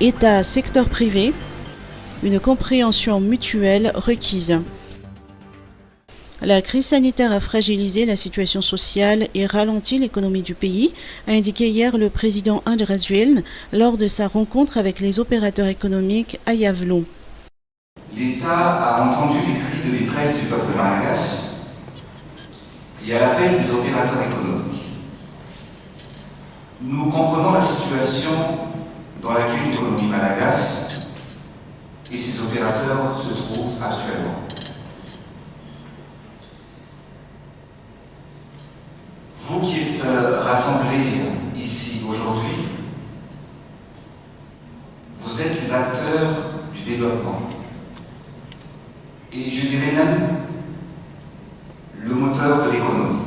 État, secteur privé, une compréhension mutuelle requise. La crise sanitaire a fragilisé la situation sociale et ralenti l'économie du pays, a indiqué hier le président Andrés Juéln lors de sa rencontre avec les opérateurs économiques à Yavelou. L'État a entendu les cris de détresse du peuple malagasy et à l'appel des opérateurs économiques. Nous comprenons la situation dans laquelle l'économie malagasy et ses opérateurs se trouvent actuellement. Vous qui êtes rassemblés ici aujourd'hui, vous êtes les acteurs du développement. Et je dirais même le moteur de l'économie.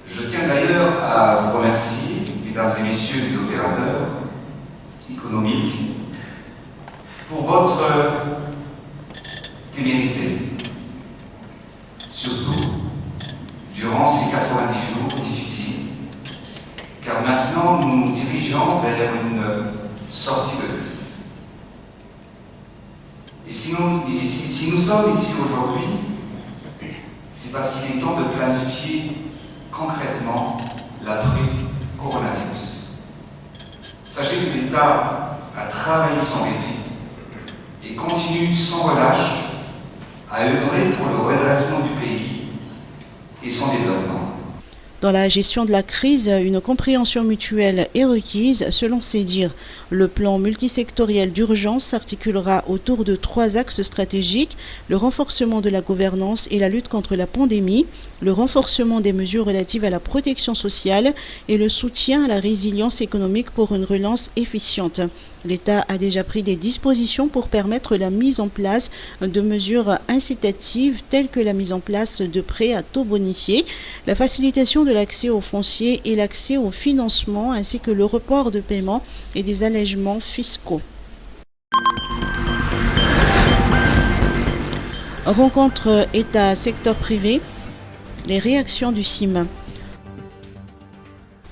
Je tiens d'ailleurs à vous remercier, mesdames et messieurs les opérateurs économiques, pour votre témérité, surtout durant ces 90 jours difficiles, car maintenant nous nous dirigeons vers une sortie de crise. Et si nous sommes ici aujourd'hui, c'est parce qu'il est temps de planifier concrètement l'après-coronavirus. Sachez que l'État a travaillé sans répit et continue sans relâche à œuvrer pour le redressement du pays et son développement. Dans la gestion de la crise, une compréhension mutuelle est requise, selon ses dires. Le plan multisectoriel d'urgence s'articulera autour de 3 axes stratégiques: le renforcement de la gouvernance et la lutte contre la pandémie, le renforcement des mesures relatives à la protection sociale et le soutien à la résilience économique pour une relance efficiente. L'État a déjà pris des dispositions pour permettre la mise en place de mesures incitatives telles que la mise en place de prêts à taux bonifiés, la facilitation de l'accès au foncier et l'accès au financement, ainsi que le report de paiement et des allègements fiscaux. Rencontre État-secteur privé, les réactions du CIM.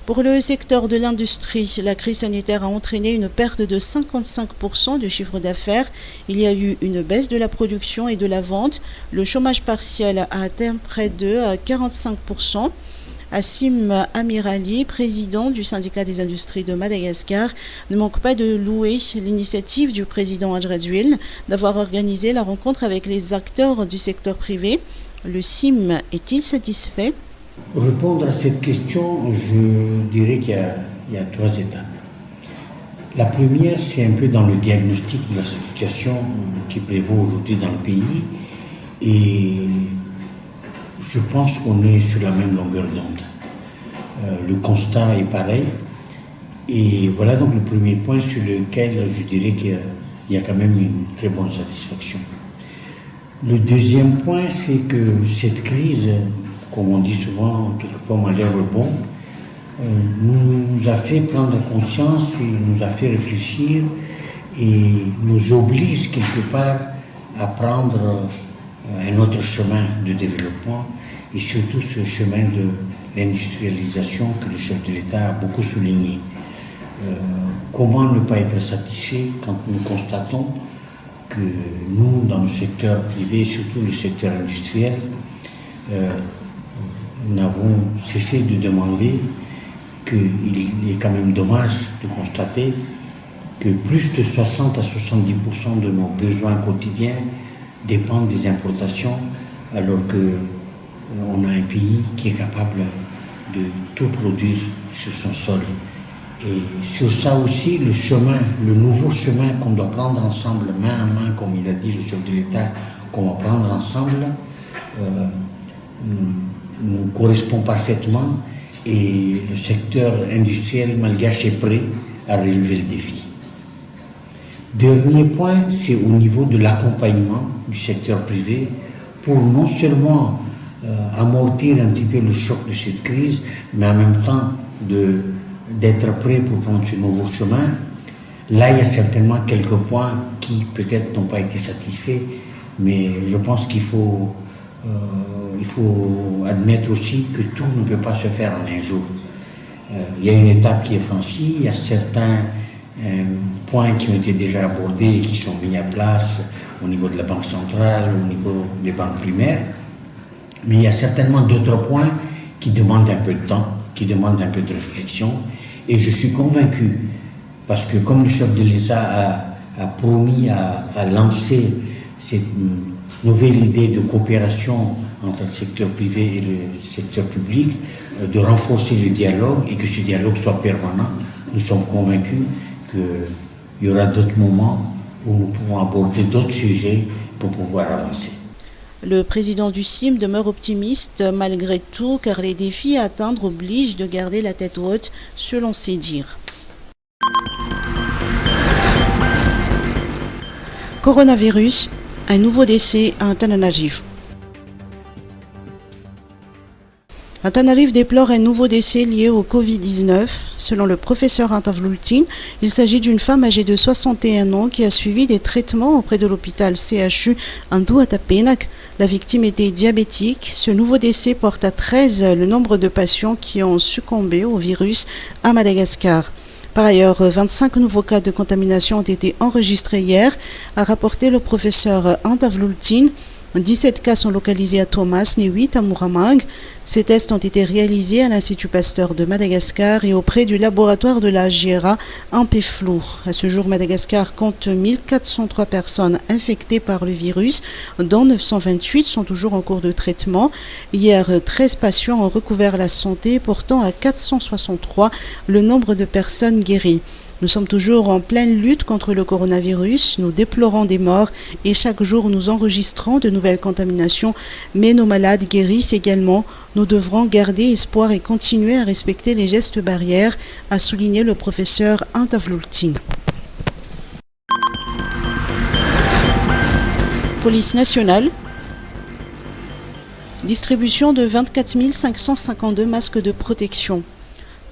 Pour le secteur de l'industrie, la crise sanitaire a entraîné une perte de 55% du chiffre d'affaires. Il y a eu une baisse de la production et de la vente. Le chômage partiel a atteint près de 45%. Assim Amirali, président du syndicat des industries de Madagascar, ne manque pas de louer l'initiative du président Andrés Juéln d'avoir organisé la rencontre avec les acteurs du secteur privé. Le CIM est-il satisfait? Répondre à cette question, je dirais qu'il y a 3 étapes. La première, c'est un peu dans le diagnostic de la situation qui prévaut aujourd'hui dans le pays. Et je pense qu'on est sur la même longueur d'onde. Le constat est pareil. Et voilà donc le premier point sur lequel je dirais qu'il y a quand même une très bonne satisfaction. Le deuxième point, c'est que cette crise, comme on dit souvent, quelquefois malheur bon, nous a fait prendre conscience et nous a fait réfléchir et nous oblige quelque part à prendre un autre chemin de développement et surtout ce chemin de l'industrialisation que le chef de l'État a beaucoup souligné. Comment ne pas être satisfait quand nous constatons que nous, dans le secteur privé, surtout le secteur industriel, nous n'avons cessé de demander qu'il est quand même dommage de constater que plus de 60 à 70% de nos besoins quotidiens dépendent des importations, alors qu'on a un pays qui est capable de tout produire sur son sol. Et sur ça aussi, le chemin, le nouveau chemin qu'on doit prendre ensemble, main à main, comme il a dit le chef de l'État, qu'on va prendre ensemble, nous correspond parfaitement et le secteur industriel malgache est prêt à relever le défi. Dernier point, c'est au niveau de l'accompagnement du secteur privé pour non seulement amortir un petit peu le choc de cette crise, mais en même temps d'être prêt pour prendre ce nouveau chemin. Là, il y a certainement quelques points qui peut-être n'ont pas été satisfaits, mais je pense qu'il faut admettre aussi que tout ne peut pas se faire en un jour. Il y a une étape qui est franchie, il y a certains points qui ont été déjà abordés et qui sont mis à place au niveau de la Banque centrale, au niveau des banques primaires. Mais il y a certainement d'autres points qui demandent un peu de temps, qui demandent un peu de réflexion. Et je suis convaincu, parce que comme le chef de l'État a promis à lancer cette nouvelle idée de coopération entre le secteur privé et le secteur public, de renforcer le dialogue et que ce dialogue soit permanent, nous sommes convaincus qu'il y aura d'autres moments où nous pourrons aborder d'autres sujets pour pouvoir avancer. Le président du CIM demeure optimiste malgré tout car les défis à atteindre obligent de garder la tête haute selon ses dires. Coronavirus, un nouveau décès à Antananarivo. Antananarivo déplore un nouveau décès lié au Covid-19. Selon le professeur Antavloultin, il s'agit d'une femme âgée de 61 ans qui a suivi des traitements auprès de l'hôpital CHU Anduatapenac. La victime était diabétique. Ce nouveau décès porte à 13 le nombre de patients qui ont succombé au virus à Madagascar. Par ailleurs, 25 nouveaux cas de contamination ont été enregistrés hier, a rapporté le professeur Antavloultin. 17 cas sont localisés à Thomas et 8 à Muramang. Ces tests ont été réalisés à l'Institut Pasteur de Madagascar et auprès du laboratoire de la GRA en Peflour. À ce jour, Madagascar compte 1403 personnes infectées par le virus, dont 928 sont toujours en cours de traitement. Hier, 13 patients ont recouvert la santé, portant à 463 le nombre de personnes guéries. Nous sommes toujours en pleine lutte contre le coronavirus, nous déplorons des morts et chaque jour nous enregistrons de nouvelles contaminations, mais nos malades guérissent également. Nous devrons garder espoir et continuer à respecter les gestes barrières, a souligné le professeur Antavloultin. Police nationale. Distribution de 24 552 masques de protection.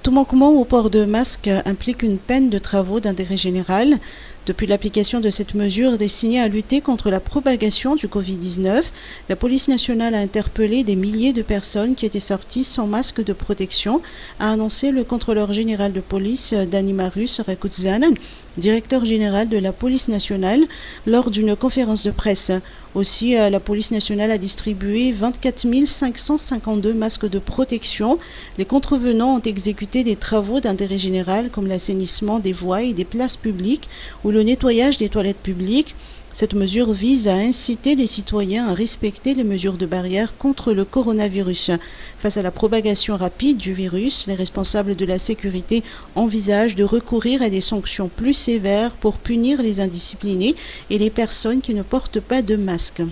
Tout manquement au port de masque implique une peine de travaux d'intérêt général. Depuis l'application de cette mesure destinée à lutter contre la propagation du Covid-19, la police nationale a interpellé des milliers de personnes qui étaient sorties sans masque de protection, a annoncé le contrôleur général de police Danimarus Rakutzanen, directeur général de la police nationale, lors d'une conférence de presse. Aussi, la police nationale a distribué 24 552 masques de protection. Les contrevenants ont exécuté des travaux d'intérêt général comme l'assainissement des voies et des places publiques ou le nettoyage des toilettes publiques. Cette mesure vise à inciter les citoyens à respecter les mesures de barrière contre le coronavirus. Face à la propagation rapide du virus, les responsables de la sécurité envisagent de recourir à des sanctions plus sévères pour punir les indisciplinés et les personnes qui ne portent pas de masque.